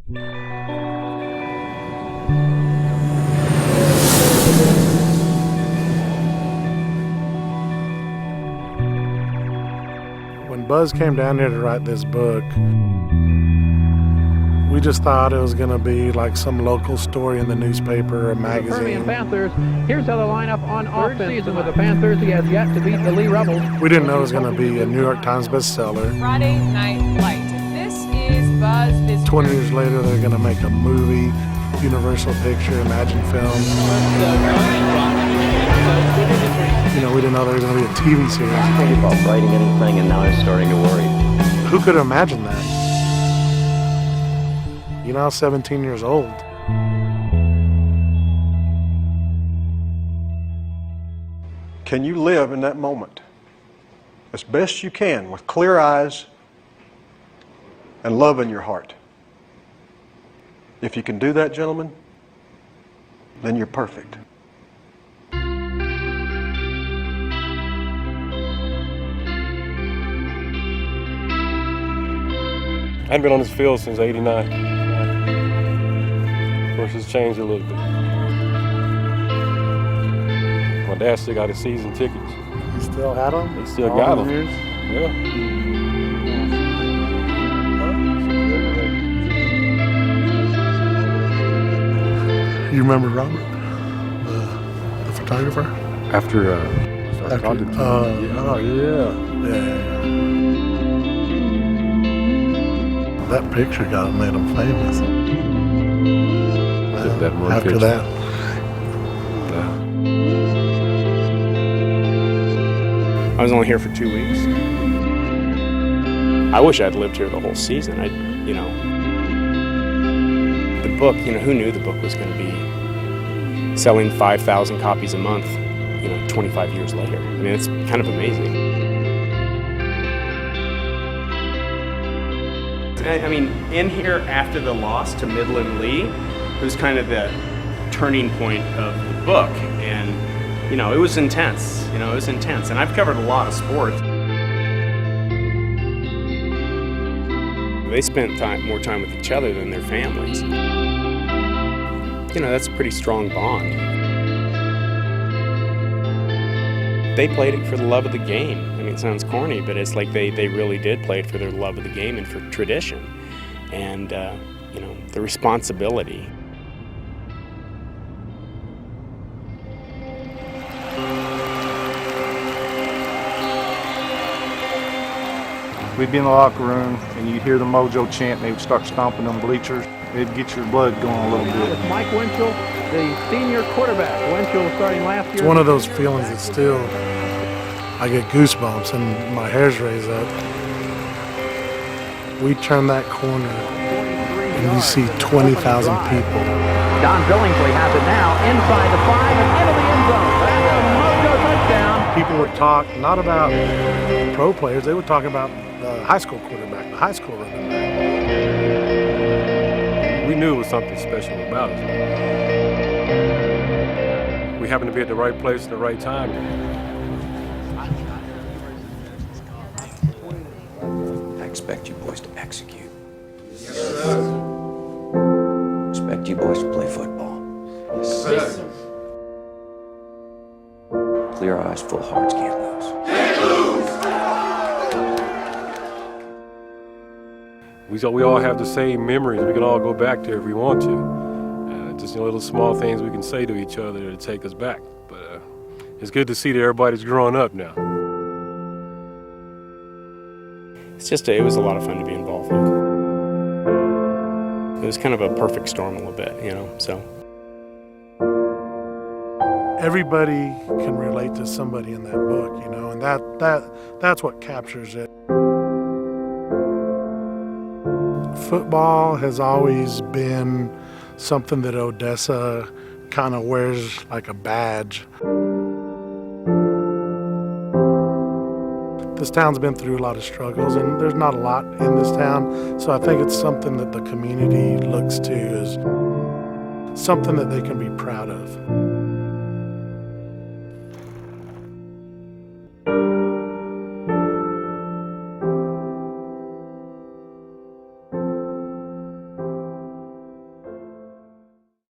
When Buzz came down here to write this book, we just thought it was going to be like some local story in the newspaper or magazine. The Permian Panthers, here's how the lineup on offense season with the Panthers. He has yet to beat the Lee Rebels. We didn't know it was going to be a New York Times bestseller. Friday Night Light. This is Buzz Bizster. 20 years later, they're going to make a movie, Universal Picture, Imagine Films. You know, we didn't know there was going to be a TV series. I think about writing anything, and now I'm starting to worry. Who could have imagined that? You're now 17 years old. Can you live in that moment as best you can with clear eyes and love in your heart? If you can do that, gentlemen, then you're perfect. I hadn't been on this field since '89. Of course, it's changed a little bit. My dad still got his season tickets. You still had them? He still got them. Years? Yeah. You remember Robert, the photographer? After started talking to him. Oh, yeah. Yeah. That picture made him famous. Just that one After picture. that. Yeah. I was only here for 2 weeks. I wish I'd lived here the whole season. The book, who knew the book was going to be selling 5,000 copies a month, 25 years later. I mean, it's kind of amazing. I mean, in here after the loss to Midland Lee, it was kind of the turning point of the book. And, it was intense. It was intense. And I've covered a lot of sports. They spent more time with each other than their families. That's a pretty strong bond. They played it for the love of the game. I mean, it sounds corny, but it's like they really did play it for their love of the game and for tradition and, the responsibility. We'd be in the locker room, and you'd hear the Mojo chant, and they would start stomping on bleachers. It'd get your blood going a little bit. With Mike Winchell, the senior quarterback. Winchell starting last year. It's one of those feelings that still, I get goosebumps and my hairs raise up. We turn that corner and you see 20,000 people. Don Billingsley has it now inside the 5 and into the end zone. That's a Mojo touchdown. People would talk not about pro players, they would talk about the high school quarterback, the high school running back. We knew it was something special about us. We happened to be at the right place at the right time. I expect you boys to execute. Yes, sir. Expect you boys to play football. Yes, sir. Clear eyes, full hearts, can't lose. We all have the same memories. We can all go back there if we want to. Just little small things we can say to each other to take us back. But it's good to see that everybody's growing up now. It was a lot of fun to be involved with. It was kind of a perfect storm a little bit, so. Everybody can relate to somebody in that book, and that's what captures it. Football has always been something that Odessa kind of wears like a badge. This town's been through a lot of struggles, and there's not a lot in this town, so I think it's something that the community looks to as something that they can be proud of.